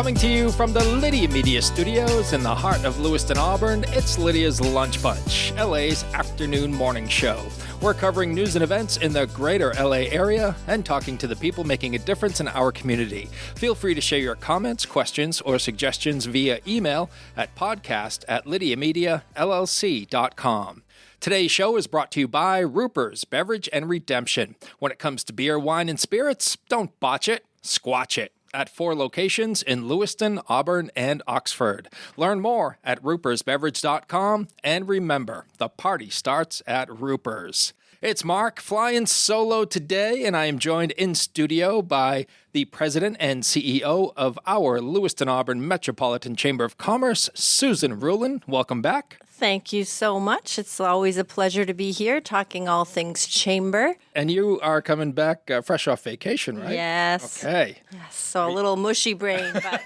Coming to you from the Lydia Media Studios in the heart of Lewiston, Auburn, it's Lydia's Lunch Bunch, LA's afternoon morning show. We're covering news and events in the greater LA area and talking to the people making a difference in our community. Feel free to share your comments, questions, or suggestions via email at podcast@lydiamediallc.com. Today's show is brought to you by Ruper's Beverage and Redemption. When it comes to beer, wine, and spirits, don't botch it, squatch it. At 4 locations in Lewiston, Auburn, and Oxford. Learn more at rupersbeverage.com, and remember, the party starts at Ruper's. It's Mark flying solo today, and I am joined in studio by the president and CEO of our Lewiston Auburn Metropolitan Chamber of Commerce, Susan Ruhlin. Welcome back. Thank you so much. It's always a pleasure to be here talking all things chamber. And you are coming back fresh off vacation, right? Yes. Okay. Yes, so a little mushy brain, but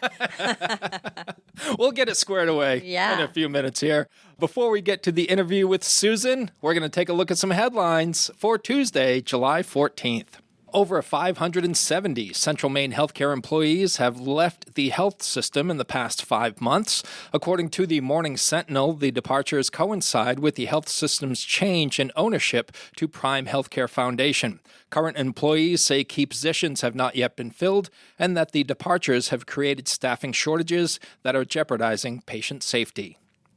we'll get it squared away in a few minutes here. Before we get to the interview with Susan, we're going to take a look at some headlines for Tuesday, July 14th. Over 570 Central Maine healthcare employees have left the health system in the past 5 months. According to the Morning Sentinel, the departures coincide with the health system's change in ownership to Prime Healthcare Foundation. Current employees say key positions have not yet been filled and that the departures have created staffing shortages that are jeopardizing patient safety.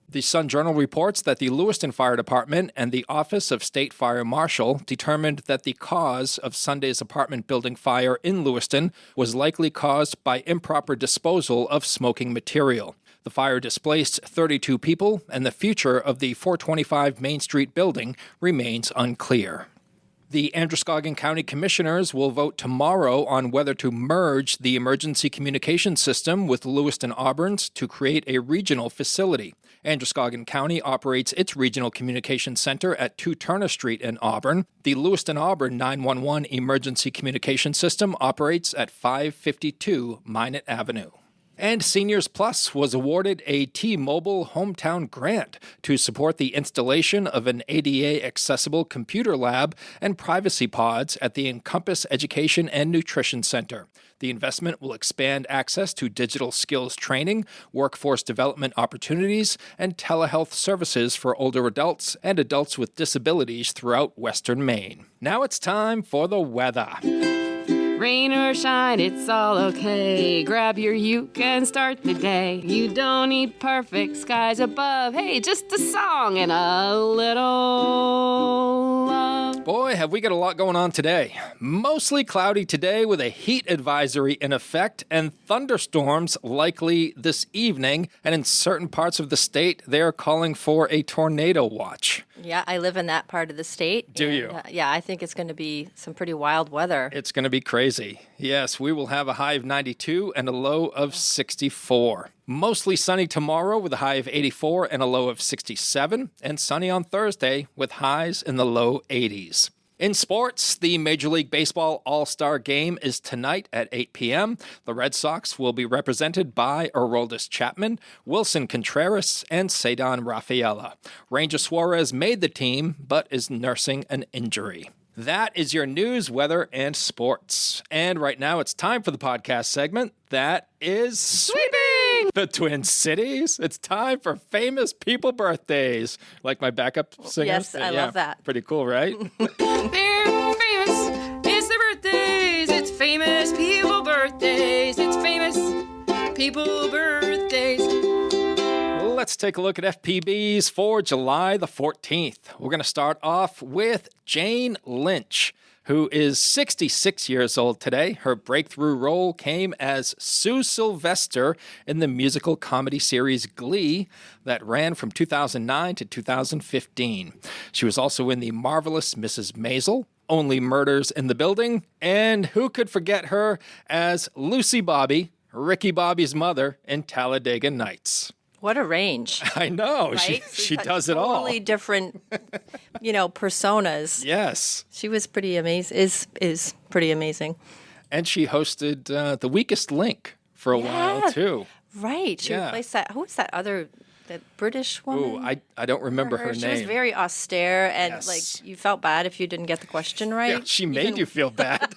The Sun-Journal reports that the Lewiston Fire Department and the Office of State Fire Marshal determined that the cause of Sunday's apartment building fire in Lewiston was likely caused by improper disposal of smoking material. The fire displaced 32 people, and the future of the 425 Main Street building remains unclear. The Androscoggin County Commissioners will vote tomorrow on whether to merge the emergency communication system with Lewiston Auburn's to create a regional facility. Androscoggin County operates its regional communication center at 2 Turner Street in Auburn. The Lewiston Auburn 911 emergency communication system operates at 552 Minot Avenue. And Seniors Plus was awarded a T-Mobile hometown grant to support the installation of an ADA-accessible computer lab and privacy pods at the Encompass Education and Nutrition Center. The investment will expand access to digital skills training, workforce development opportunities, and telehealth services for older adults and adults with disabilities throughout Western Maine. Now it's time for the weather. Rain or shine, it's all okay. Grab your uke and start the day. You don't need perfect skies above. Hey, just a song and a little love. Boy, have we got a lot going on today. Mostly cloudy today with a heat advisory in effect and thunderstorms likely this evening. And in certain parts of the state, they're calling for a tornado watch. Yeah, I live in that part of the state. Do you? Yeah, I think it's going to be some pretty wild weather. It's going to be crazy. Yes, we will have a high of 92 and a low of 64. Mostly sunny tomorrow with a high of 84 and a low of 67. And sunny on Thursday with highs in the low 80s. In sports, the Major League Baseball All-Star Game is tonight at 8 p.m. The Red Sox will be represented by Aroldis Chapman, Wilson Contreras, and Cedar Rafaela. Ranger Suarez made the team, but is nursing an injury. That is your news, weather, and sports. And right now it's time for the podcast segment that is Sweeping the Twin Cities. It's time for famous people birthdays. Like my backup singers? Yes, I love that. Pretty cool, right? They're famous. It's their birthdays. It's famous people birthdays. It's famous people birthdays. Let's take a look at FPBs for July the 14th. We're going to start off with Jane Lynch, who is 66 years old today. Her breakthrough role came as Sue Sylvester in the musical comedy series Glee that ran from 2009 to 2015. She was also in The Marvelous Mrs. Maisel, Only Murders in the Building, and who could forget her as Lucy Bobby, Ricky Bobby's mother in Talladega Nights. What a range. I know. Right? She does it all. Totally different, personas. Yes. She was pretty amazing, is pretty amazing. And she hosted The Weakest Link for a while, too. Right. She replaced that. Who was that other, that British woman? Ooh, I don't remember her name. She was very austere, and you felt bad if you didn't get the question right. Yeah, she made you feel bad.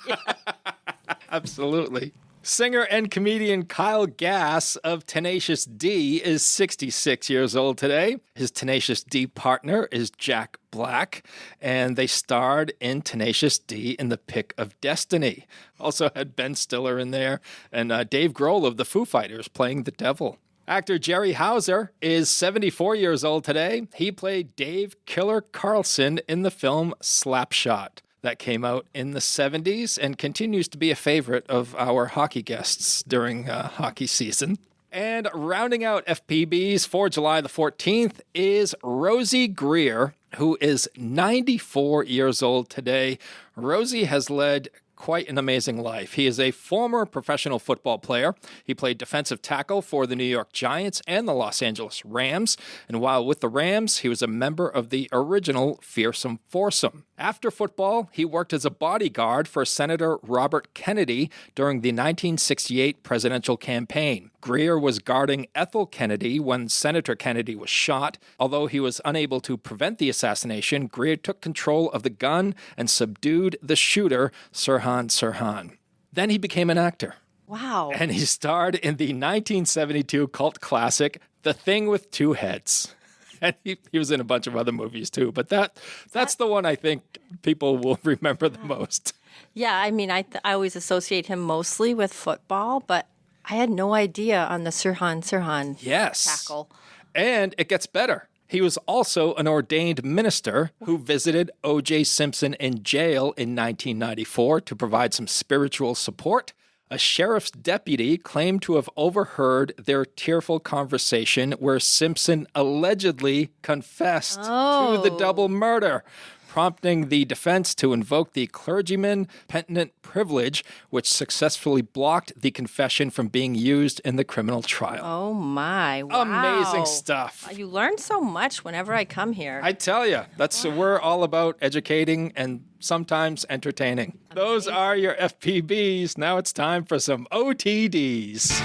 Absolutely. Singer and comedian Kyle Gass of Tenacious D is 66 years old today. His Tenacious D partner is Jack Black, and they starred in Tenacious D in The Pick of Destiny. Also had Ben Stiller in there, and Dave Grohl of the Foo Fighters playing the devil. Actor Jerry Hauser is 74 years old today. He played Dave Killer Carlson in the film Slapshot. That came out in the 70s and continues to be a favorite of our hockey guests during hockey season. And rounding out FPBs for July the 14th is Rosie Greer, who is 94 years old today. Rosie has led quite an amazing life. He is a former professional football player. He played defensive tackle for the New York Giants and the Los Angeles Rams. And while with the Rams, he was a member of the original Fearsome Foursome. After football, he worked as a bodyguard for Senator Robert Kennedy during the 1968 presidential campaign. Greer was guarding Ethel Kennedy when Senator Kennedy was shot. Although he was unable to prevent the assassination, Greer took control of the gun and subdued the shooter, Sirhan Sirhan. Then he became an actor. Wow. And he starred in the 1972 cult classic, The Thing with Two Heads. And he was in a bunch of other movies too, but that's the one I think people will remember the most. Yeah, I mean, I always associate him mostly with football, but I had no idea on the Sirhan Sirhan tackle. And it gets better. He was also an ordained minister who visited O.J. Simpson in jail in 1994 to provide some spiritual support. A sheriff's deputy claimed to have overheard their tearful conversation where Simpson allegedly confessed to the double murder, prompting the defense to invoke the clergyman penitent privilege, which successfully blocked the confession from being used in the criminal trial. Oh, my. Wow. Amazing stuff. You learn so much whenever I come here. I tell you, we're all about educating and sometimes entertaining. Those are your FPBs. Now it's time for some OTDs.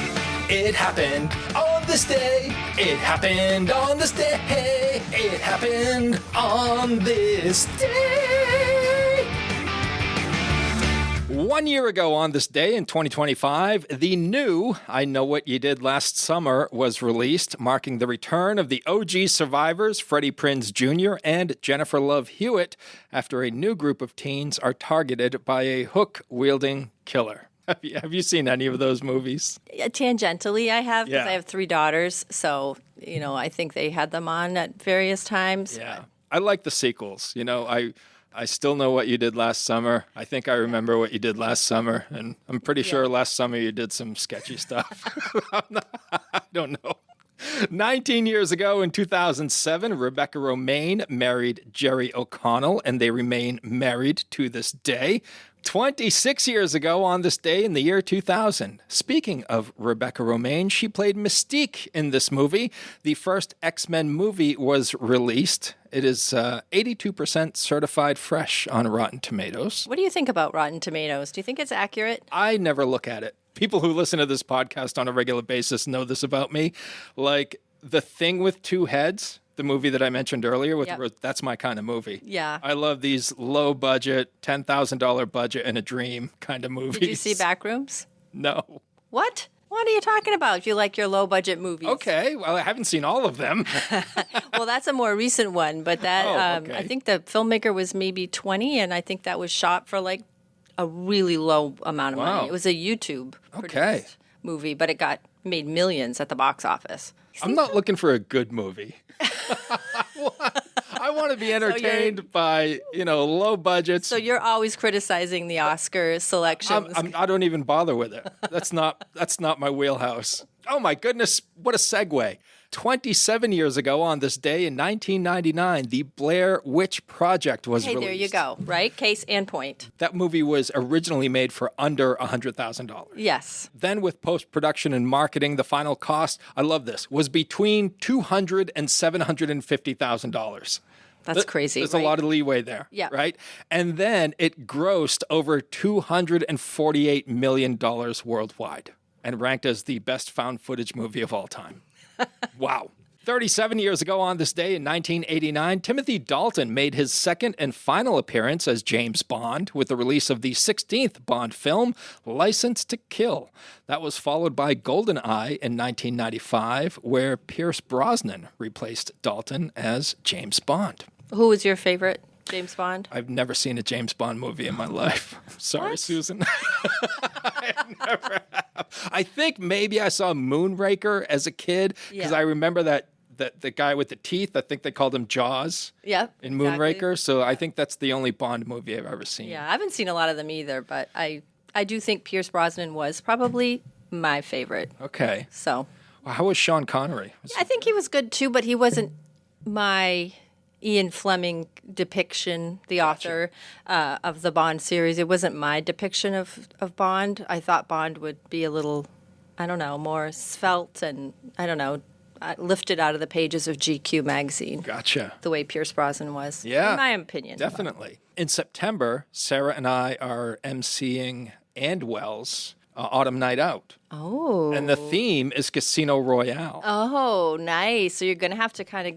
It happened on this day. It happened on this day. It happened on this day. 1 year ago on this day in 2025, the new I Know What You Did Last Summer was released, marking the return of the OG survivors, Freddie Prinze Jr. and Jennifer Love Hewitt, after a new group of teens are targeted by a hook-wielding killer. Have you seen any of those movies? Tangentially, I have, because I have 3 daughters, so, I think they had them on at various times. Yeah. I like the sequels. I still know what you did last summer. I think I remember what you did last summer, and I'm pretty sure last summer you did some sketchy stuff. I don't know. 19 years ago in 2007, Rebecca Romaine married Jerry O'Connell, and they remain married to this day. 26 years ago on this day in the year 2000. Speaking of Rebecca Romaine, she played Mystique in this movie. The first X-Men movie was released. It is 82% certified fresh on Rotten Tomatoes. What do you think about Rotten Tomatoes? Do you think it's accurate? I never look at it. People who listen to this podcast on a regular basis know this about me. Like The Thing with Two Heads, the movie that I mentioned earlier, that's my kind of movie. Yeah. I love these low budget, $10,000 budget and a dream kind of movies. Did you see Backrooms? No. What? What are you talking about? You like your low budget movies? Okay. Well, I haven't seen all of them. Well, that's a more recent one, but that I think the filmmaker was maybe 20, and I think that was shot for like a really low amount of money. It was a YouTube produced movie, but it made millions at the box office. I'm not looking for a good movie. I want to be entertained by, low budgets. So you're always criticizing the Oscar selections. I don't even bother with it. That's not my wheelhouse. Oh my goodness, what a segue. 27 years ago on this day in 1999, the Blair Witch Project was released. There you go, right? Case and point. That movie was originally made for under $100,000. Yes. Then with post-production and marketing, the final cost, I love this, was between $200,000 and $750,000. That's crazy. There's a lot of leeway there, right? And then it grossed over $248 million worldwide and ranked as the best found footage movie of all time. Wow. 37 years ago on this day in 1989, Timothy Dalton made his second and final appearance as James Bond with the release of the 16th Bond film, License to Kill. That was followed by GoldenEye in 1995, where Pierce Brosnan replaced Dalton as James Bond. Who was your favorite James Bond? I've never seen a James Bond movie in my life. Sorry, what? Susan. I never have. I think maybe I saw Moonraker as a kid because I remember that the guy with the teeth, I think they called him Jaws in Moonraker. Exactly. So I think that's the only Bond movie I've ever seen. Yeah, I haven't seen a lot of them either, but I do think Pierce Brosnan was probably my favorite. Okay. So. Well, how was Sean Connery? I think he was good too, but he wasn't my Ian Fleming depiction, the author of the Bond series. It wasn't my depiction of Bond. I thought Bond would be a little, I don't know, more svelte and, I don't know, lifted out of the pages of GQ magazine. Gotcha. The way Pierce Brosnan was. Yeah. In my opinion. Definitely. In September, Sarah and I are emceeing And Wells' Autumn Night Out. Oh. And the theme is Casino Royale. Oh, nice. So you're going to have to kind of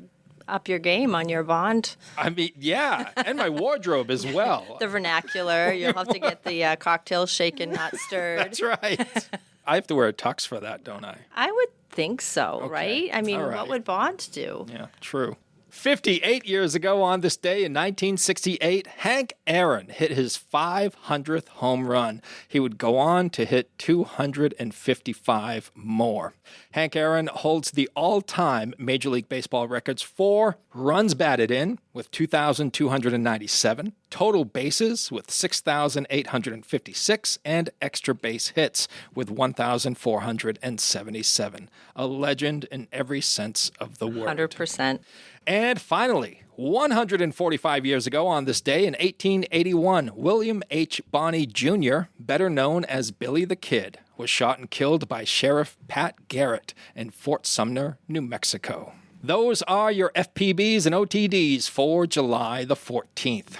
up your game on your Bond. I mean, yeah, and my wardrobe as well. The vernacular. You'll have to get the cocktail shaken, not stirred. That's right. I have to wear a tux for that, don't I? I would think so, right? I mean, what would Bond do? Yeah, true. 58 years ago on this day in 1968, Hank Aaron hit his 500th home run. He would go on to hit 255 more. Hank Aaron holds the all-time Major League Baseball records for runs batted in with 2,297, total bases with 6,856, and extra base hits with 1,477. A legend in every sense of the word. 100%. And finally, 145 years ago on this day in 1881, William H. Bonney Jr., better known as Billy the Kid, was shot and killed by Sheriff Pat Garrett in Fort Sumner, New Mexico. Those are your FPBs and OTDs for July the 14th.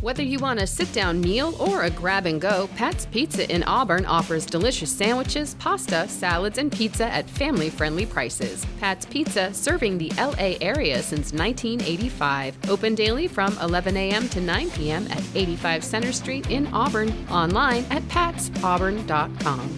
Whether you want a sit-down meal or a grab-and-go, Pat's Pizza in Auburn offers delicious sandwiches, pasta, salads, and pizza at family-friendly prices. Pat's Pizza, serving the LA area since 1985. Open daily from 11 a.m. to 9 p.m. at 85 Center Street in Auburn. Online at patsauburn.com.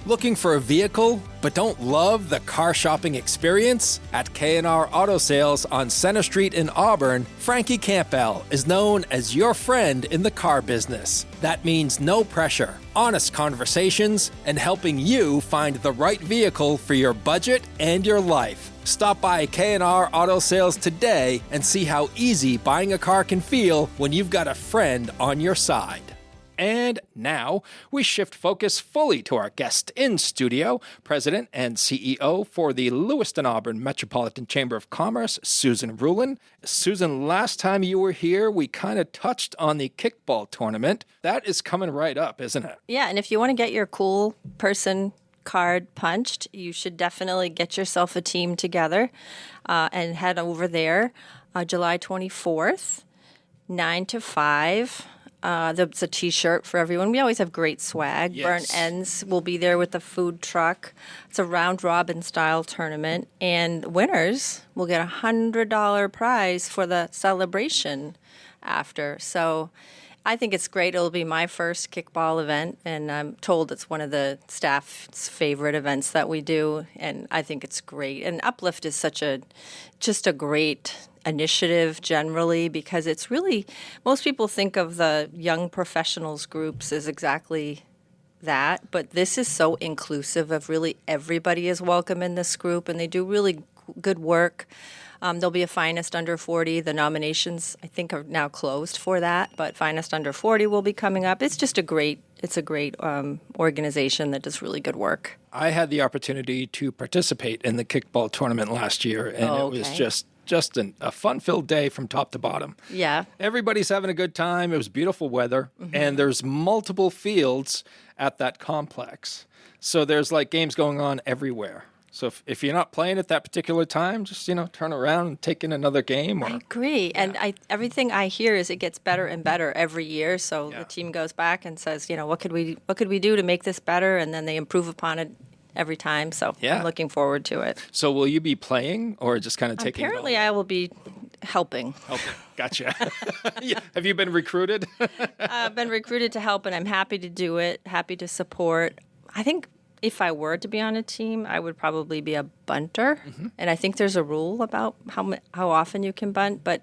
Looking for a vehicle but don't love the car shopping experience? At K&R Auto Sales on Center Street in Auburn, Frankie Campbell is known as your friend in the car business. That means no pressure, honest conversations, and helping you find the right vehicle for your budget and your life. Stop by K&R Auto Sales today and see how easy buying a car can feel when you've got a friend on your side. And now we shift focus fully to our guest in studio, President and CEO for the Lewiston Auburn Metropolitan Chamber of Commerce, Susan Ruhlin. Susan, last time you were here, we kind of touched on the kickball tournament. That is coming right up, isn't it? Yeah, and if you want to get your cool person card punched, you should definitely get yourself a team together and head over there July 24th, 9 to 5. There's a T-shirt for everyone. We always have great swag. Yes. Burnt Ends will be there with the food truck. It's a round-robin style tournament, and winners will get a $100 prize for the celebration after. So I think it's great. It'll be my first kickball event, and I'm told it's one of the staff's favorite events that we do, and I think it's great. And Uplift is just a great initiative generally, because it's really, most people think of the young professionals groups as exactly that, but this is so inclusive of really everybody is welcome in this group, and they do really good work. There'll be a Finest Under 40. The nominations, I think, are now closed for that, but Finest Under 40 will be coming up. It's just a great organization that does really good work. I had the opportunity to participate in the kickball tournament last year, and it was just a fun-filled day from top to bottom. Yeah. Everybody's having a good time. It was beautiful weather, and there's multiple fields at that complex. So there's like games going on everywhere. So if you're not playing at that particular time, just, turn around and take in another game. I agree. Yeah. And everything I hear is it gets better and better every year. So the team goes back and says, what could we do to make this better? And then they improve upon it every time. So I'm looking forward to it. So will you be playing or just kind of taking? Apparently, I will be helping. Gotcha. Have you been recruited? I've been recruited to help, and I'm happy to do it, happy to support. I think if I were to be on a team, I would probably be a bunter. Mm-hmm. And I think there's a rule about how often you can bunt, but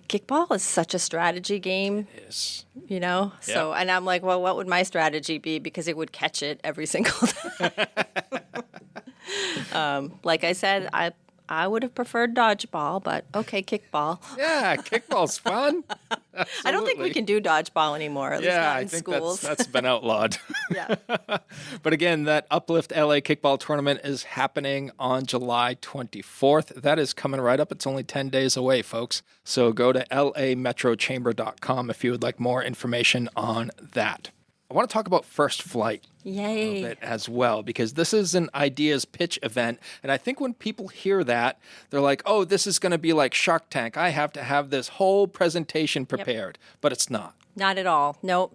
kickball is such a strategy game. It is. You know? Yep. So, and I'm like, well, what would my strategy be? Because it would catch it every single time. Like I said, I would have preferred dodgeball, but okay, kickball. Yeah, kickball's fun. I don't think we can do dodgeball anymore, at least not in schools. That's been outlawed. Yeah. But again, that Uplift LA Kickball Tournament is happening on July 24th. That is coming right up. It's only 10 days away, folks. So go to lametrochamber.com if you would like more information on that. I want to talk about First Flight a bit as well, because this is an ideas pitch event. And I think when people hear that, they're like, oh, this is going to be like Shark Tank. I have to have this whole presentation prepared. Yep. But it's not. Not at all. No.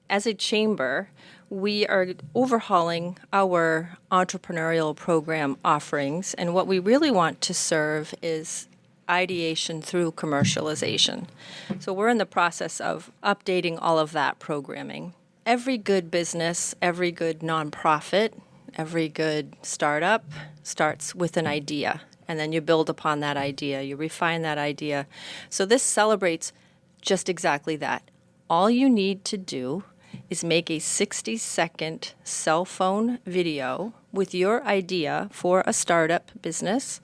As a chamber, we are overhauling our entrepreneurial program offerings. And what we really want to serve is ideation through commercialization. So we're in the process of updating all of that programming. Every good business, every good nonprofit, every good startup starts with an idea, and then you build upon that idea, you refine that idea. So this celebrates just exactly that. All you need to do is make a 60-second cell phone video with your idea for a startup business,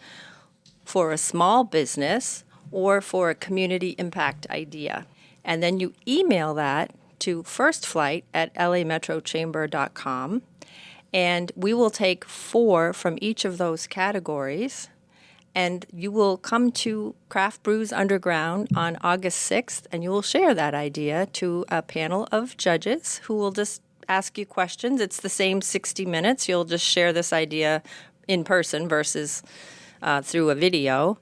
for a small business, or for a community impact idea. And then you email that to firstflight@lametrochamber.com, and we will take 4 from each of those categories, and you will come to Craft Brews Underground on August 6th, and you will share that idea to a panel of judges who will just ask you questions. It's the same 60 minutes. You'll just share this idea in person versus through a video.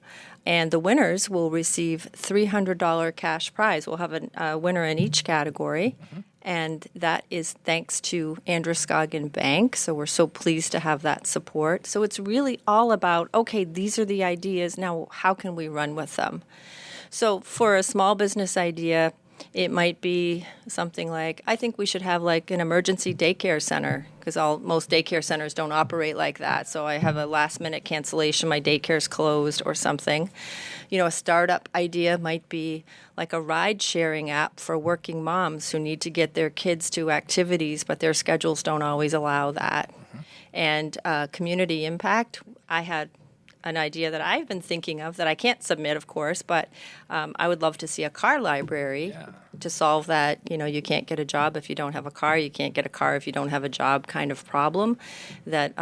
And the winners will receive $300 cash prize. We'll have a winner in each category. Mm-hmm. And that is thanks to Androscoggin Bank. So we're so pleased to have that support. So it's really all about, okay, these are the ideas. Now, how can we run with them? So for a small business idea, it might be something like, I think we should have like an emergency daycare center, because most daycare centers don't operate like that. So I have a last-minute cancellation, my daycare's closed or something. You know, a startup idea might be like a ride-sharing app for working moms who need to get their kids to activities, but their schedules don't always allow that. Mm-hmm. And community impact, I had an idea that I've been thinking of that I can't submit, of course, but I would love to see a car library to solve that, you know, you can't get a job if you don't have a car, you can't get a car if you don't have a job kind of problem that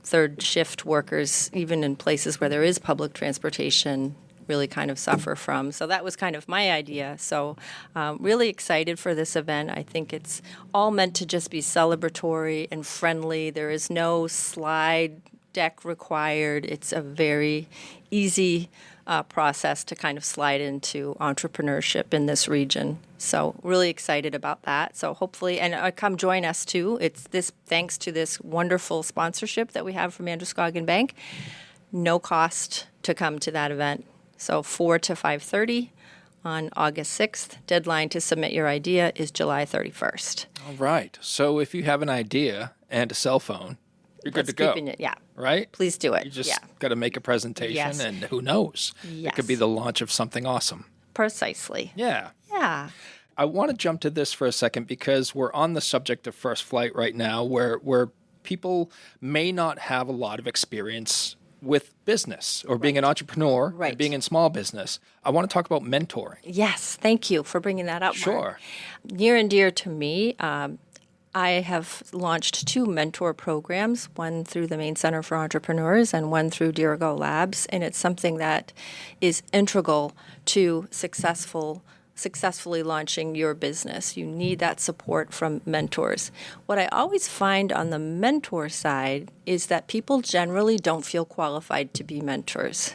third shift workers, even in places where there is public transportation, really kind of suffer from. So that was kind of my idea. So really excited for this event. I think it's all meant to just be celebratory and friendly. There is no slide deck required. It's a very easy process to kind of slide into entrepreneurship in this region. So really excited about that. So hopefully, and come join us too. It's this thanks to this wonderful sponsorship that we have from Androscoggin Bank. No cost to come to that event. So 4 to 5:30 on August 6th. Deadline to submit your idea is July 31st. All right. So if you have an idea and a cell phone, you're good to go. Right? Please do it. You just got to make a presentation, and who knows? It could be the launch of something awesome. Precisely. Yeah. Yeah. I want to jump to this for a second because we're on the subject of First Flight right now where people may not have a lot of experience with business or being an entrepreneur and being in small business. I want to talk about mentoring. Yes. Thank you for bringing that up, Sure. Mark. Near and dear to me, I have launched 2 mentor programs, one through the Maine Center for Entrepreneurs and one through Dirigo Labs, and it's something that is integral to successfully launching your business. You need that support from mentors. What I always find on the mentor side is that people generally don't feel qualified to be mentors.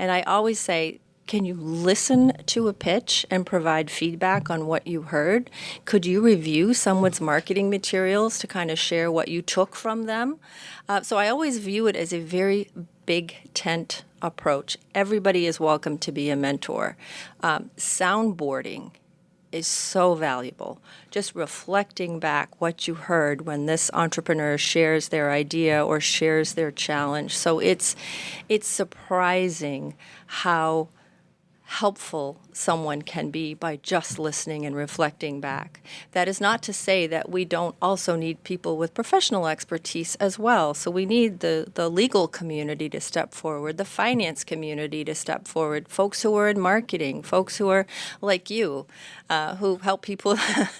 And I always say, can you listen to a pitch and provide feedback on what you heard? Could you review someone's marketing materials to kind of share what you took from them? So I always view it as a very big tent approach. Everybody is welcome to be a mentor. Soundboarding is so valuable. Just reflecting back what you heard when this entrepreneur shares their idea or shares their challenge. So it's surprising how helpful someone can be by just listening and reflecting back. That is not to say that we don't also need people with professional expertise as well. So we need the legal community to step forward, the finance community to step forward, folks who are in marketing, folks who are like you, who help people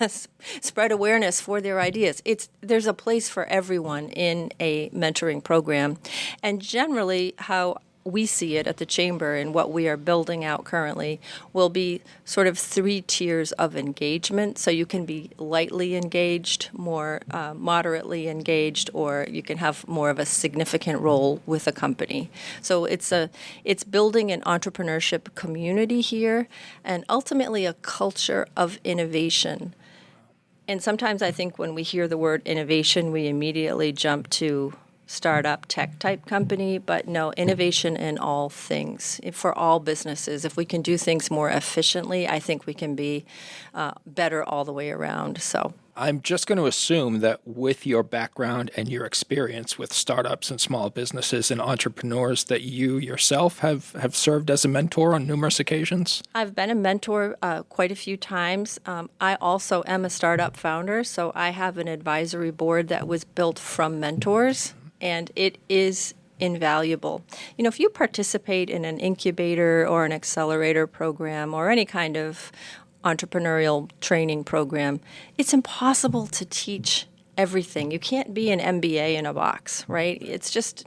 spread awareness for their ideas. There's a place for everyone in a mentoring program. And generally, how we see it at the Chamber and what we are building out currently will be sort of 3 tiers of engagement. So you can be lightly engaged, more moderately engaged, or you can have more of a significant role with a company. So it's building an entrepreneurship community here and ultimately a culture of innovation. And sometimes I think when we hear the word innovation, we immediately jump to startup tech type company, but no, innovation in all things for all businesses. If we can do things more efficiently, I think we can be better all the way around. So I'm just going to assume that with your background and your experience with startups and small businesses and entrepreneurs that you yourself have served as a mentor on numerous occasions? I've been a mentor quite a few times. I also am a startup founder, so I have an advisory board that was built from mentors. And it is invaluable. You know, if you participate in an incubator or an accelerator program or any kind of entrepreneurial training program, it's impossible to teach everything. You can't be an MBA in a box, right? It's just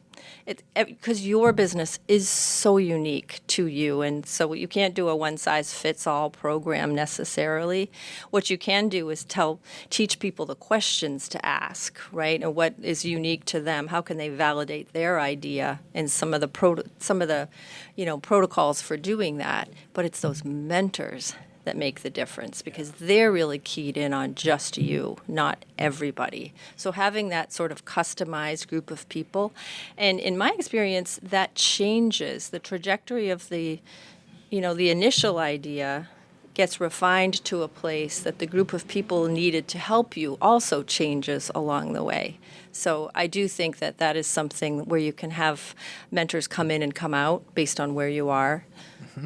because your business is so unique to you, and so you can't do a one-size-fits-all program necessarily. What you can do is teach people the questions to ask, right? And what is unique to them? How can they validate their idea? And some of the protocols for doing that. But it's those mentors that make the difference because they're really keyed in on just you, not everybody. So having that sort of customized group of people, and in my experience, that changes the trajectory of the initial idea gets refined to a place that the group of people needed to help you also changes along the way. So I do think that is something where you can have mentors come in and come out based on where you are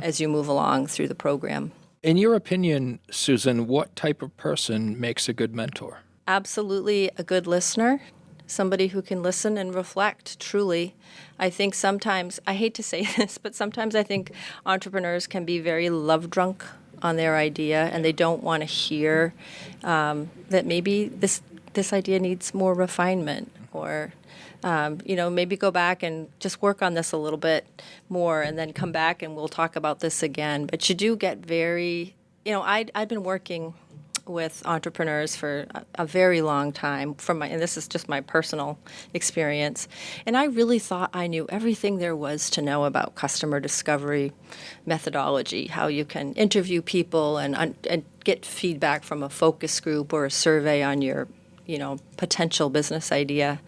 as you move along through the program. In your opinion, Susan, what type of person makes a good mentor? Absolutely a good listener, somebody who can listen and reflect, truly. I think sometimes, I hate to say this, but sometimes I think entrepreneurs can be very love drunk on their idea and they don't want to hear that maybe this idea needs more refinement or maybe go back and just work on this a little bit more and then come back and we'll talk about this again. But you do get I've been working with entrepreneurs for a very long time and this is just my personal experience. And I really thought I knew everything there was to know about customer discovery methodology, how you can interview people and get feedback from a focus group or a survey on your, potential business idea.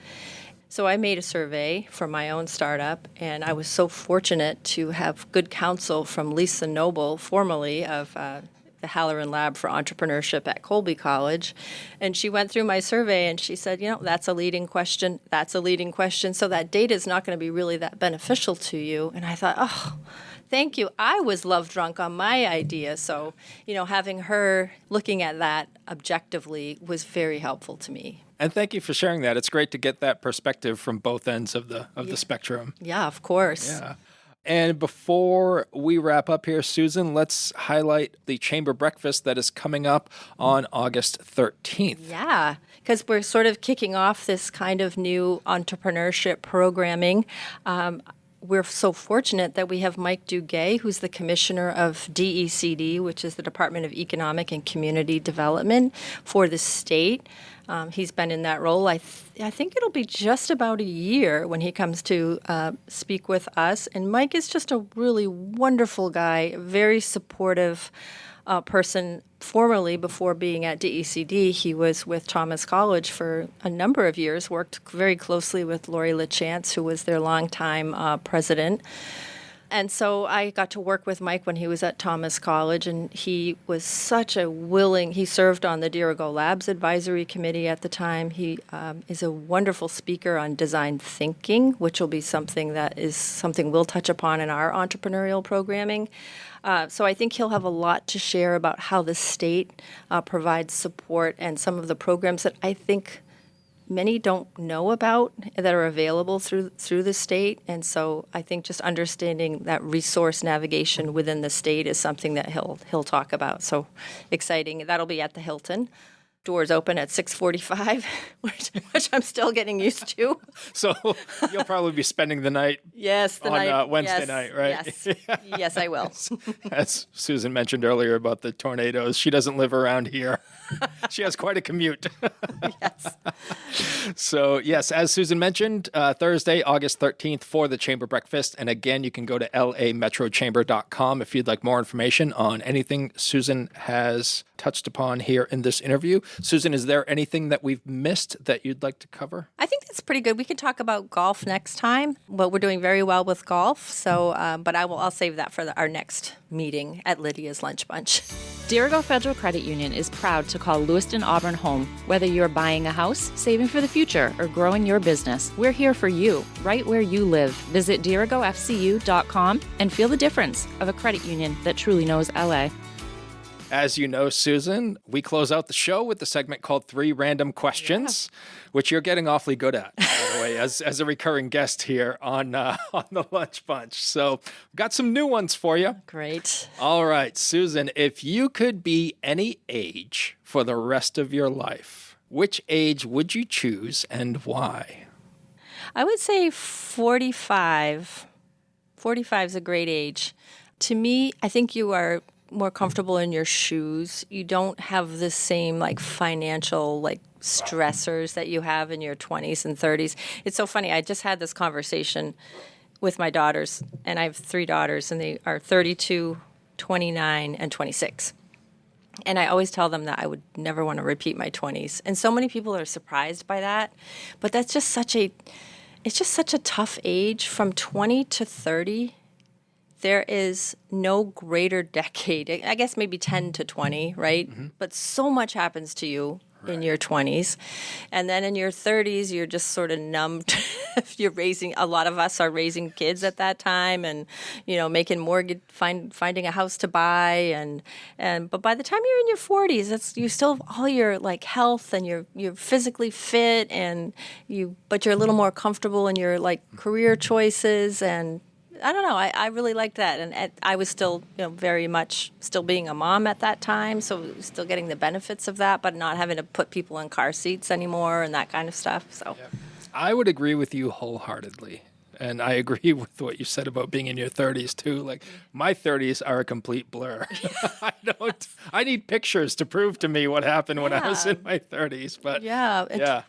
So I made a survey for my own startup, and I was so fortunate to have good counsel from Lisa Noble, formerly of the Halloran Lab for Entrepreneurship at Colby College. And she went through my survey, and she said, that's a leading question. That's a leading question. So that data is not going to be really that beneficial to you. And I thought, thank you. I was love drunk on my idea. So, having her looking at that objectively was very helpful to me. And thank you for sharing that. It's great to get that perspective from both ends of the spectrum. Yeah, of course. Yeah. And before we wrap up here, Susan, let's highlight the Chamber Breakfast that is coming up on August 13th. Yeah, because we're sort of kicking off this kind of new entrepreneurship programming. we're so fortunate that we have Mike Duguay, who's the commissioner of DECD, which is the Department of Economic and Community Development for the state. He's been in that role. I think it'll be just about a year when he comes to speak with us. And Mike is just a really wonderful guy, very supportive person. Formerly, before being at DECD, he was with Thomas College for a number of years, worked very closely with Lori LaChance, who was their longtime president. And so I got to work with Mike when he was at Thomas College, and he was such a he served on the Dirigo Labs Advisory Committee at the time. He is a wonderful speaker on design thinking, which will be something we'll touch upon in our entrepreneurial programming. So I think he'll have a lot to share about how the state provides support and some of the programs that I think many don't know about that are available through the state. And so I think just understanding that resource navigation within the state is something that he'll talk about. So exciting. That'll be at the Hilton. Doors open at 6:45, which I'm still getting used to. So you'll probably be spending the night on Wednesday night, right? Yes, I will. As Susan mentioned earlier about the tornadoes, she doesn't live around here. She has quite a commute. Yes. So, yes, as Susan mentioned, Thursday, August 13th for the Chamber Breakfast. And again, you can go to lametrochamber.com if you'd like more information on anything Susan has touched upon here in this interview. Susan, is there anything that we've missed that you'd like to cover? I think that's pretty good. We can talk about golf next time. Well, we're doing very well with golf, so but I'll save that for our next meeting at Lydia's Lunch Bunch. Dirigo Federal Credit Union is proud to call Lewiston, Auburn home. Whether you're buying a house, saving for the future, or growing your business, we're here for you, right where you live. Visit dirigofcu.com and feel the difference of a credit union that truly knows LA. As you know, Susan, we close out the show with the segment called 3 Random Questions, which you're getting awfully good at, by the way, as a recurring guest here on the Lunch Bunch. So we've got some new ones for you. Great. All right, Susan, if you could be any age for the rest of your life, which age would you choose and why? I would say 45. 45 is a great age. To me, I think you are more comfortable in your shoes. You don't have the same financial stressors that you have in your 20s and 30s. It's so funny. I just had this conversation with my daughters, and I have 3 daughters, and they are 32, 29, and 26. And I always tell them that I would never want to repeat my 20s. And so many people are surprised by that. But that's just such a tough age. From 20 to 30, there is no greater decade. I guess maybe 10 to 20, right? Mm-hmm. But so much happens to you in your 20s. And then in your 30s, you're just sort of numb. A lot of us are raising kids at that time and, making mortgage, finding a house to buy. But by the time you're in your 40s, you still have all your health and you're physically fit but you're a little more comfortable in your career choices. And I don't know. I really liked that. And I was still, very much still being a mom at that time. So still getting the benefits of that, but not having to put people in car seats anymore and that kind of stuff. So I would agree with you wholeheartedly. And I agree with what you said about being in your 30s, too. My 30s are a complete blur. I need pictures to prove to me what happened when I was in my 30s. But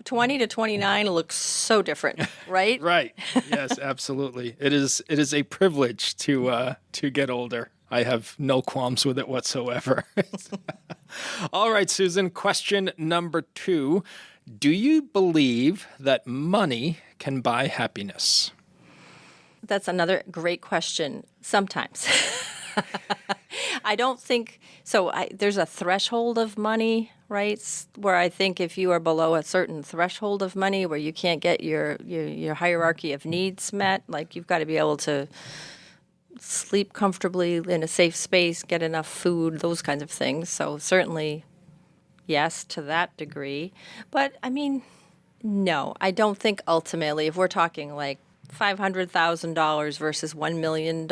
20 to 29 looks so different, right? Right. Yes, absolutely. It is a privilege to get older. I have no qualms with it whatsoever. All right, Susan, question number 2. Do you believe that money can buy happiness? That's another great question. Sometimes. I don't think so. There's a threshold of money, right? Where I think if you are below a certain threshold of money where you can't get your hierarchy of needs met, you've got to be able to sleep comfortably in a safe space, get enough food, those kinds of things. So certainly, yes, to that degree. But no, I don't think ultimately, if we're talking $500,000 versus $1 million.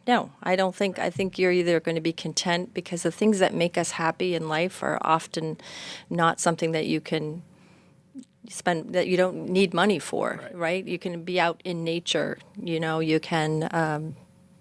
No, I don't think. I think you're either going to be content because the things that make us happy in life are often not something that you can that you don't need money for, right? You can be out in nature. You can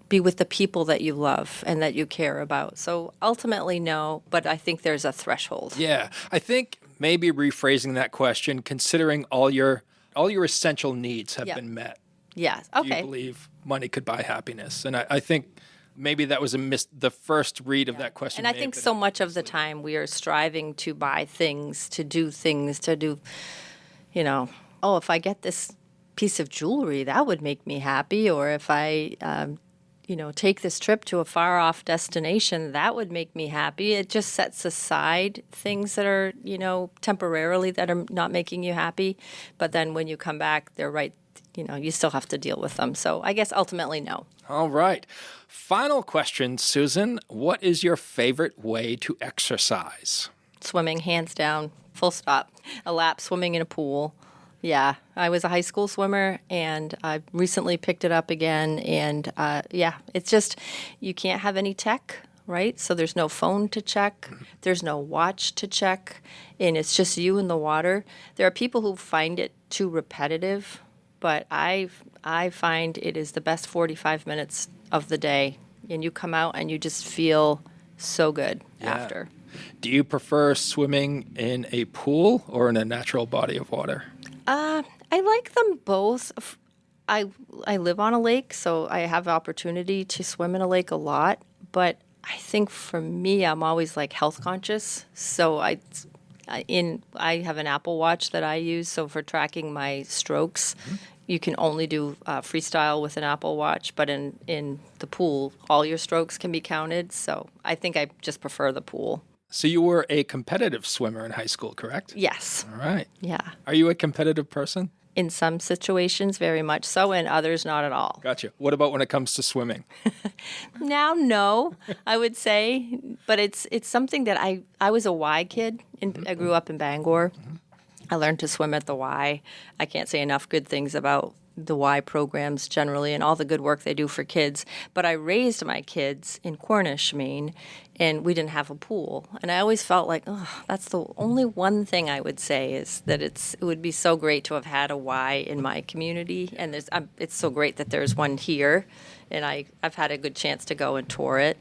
be with the people that you love and that you care about. So ultimately, no, but I think there's a threshold. Yeah. I think maybe rephrasing that question, considering all your essential needs have been met. Yes. Okay. Do you believe money could buy happiness? And I think maybe that was the first read of that question. And I think so much of the time we are striving to buy things, to do, if I get this piece of jewelry, that would make me happy. Or if I, take this trip to a far off destination, that would make me happy. It just sets aside things that are, temporarily that are not making you happy. But then when you come back, they're right. You still have to deal with them. So I guess ultimately, no. All right. Final question, Susan. What is your favorite way to exercise? Swimming, hands down, full stop. A lap, swimming in a pool. Yeah, I was a high school swimmer, and I recently picked it up again. And, it's just you can't have any tech, right? So there's no phone to check. There's no watch to check. And it's just you in the water. There are people who find it too repetitive. But I find it is the best 45 minutes of the day. And you come out and you just feel so good after. Do you prefer swimming in a pool or in a natural body of water? I like them both. I live on a lake, so I have opportunity to swim in a lake a lot. But I think for me, I'm always health conscious. So I have an Apple Watch that I use. So for tracking my strokes, you can only do freestyle with an Apple Watch, but in the pool, all your strokes can be counted. So I think I just prefer the pool. So you were a competitive swimmer in high school, correct? Yes. All right. Yeah. Are you a competitive person? In some situations, very much so, and others not at all. Gotcha. What about when it comes to swimming? Now, no, I would say, but it's something that I was a Y kid. I grew up in Bangor. I learned to swim at the Y. I can't say enough good things about the Y programs generally and all the good work they do for kids. But I raised my kids in Cornish, Maine, and we didn't have a pool. And I always felt like, that's the only one thing I would say is that it would be so great to have had a Y in my community. And it's so great that there's one here, and I've had a good chance to go and tour it.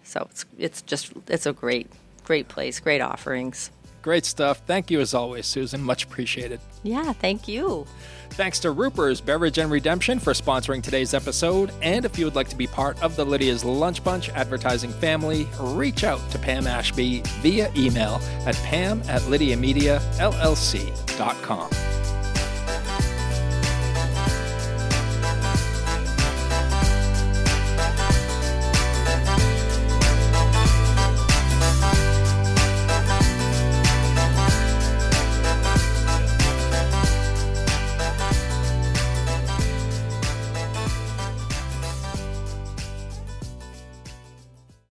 So it's a great place, great offerings. Great stuff. Thank you as always, Susan. Much appreciated. Yeah, thank you. Thanks to Ruper's Beverage and Redemption for sponsoring today's episode. And if you would like to be part of the Lydia's Lunch Bunch advertising family, reach out to Pam Ashby via email at pam@lydiamediallc.com.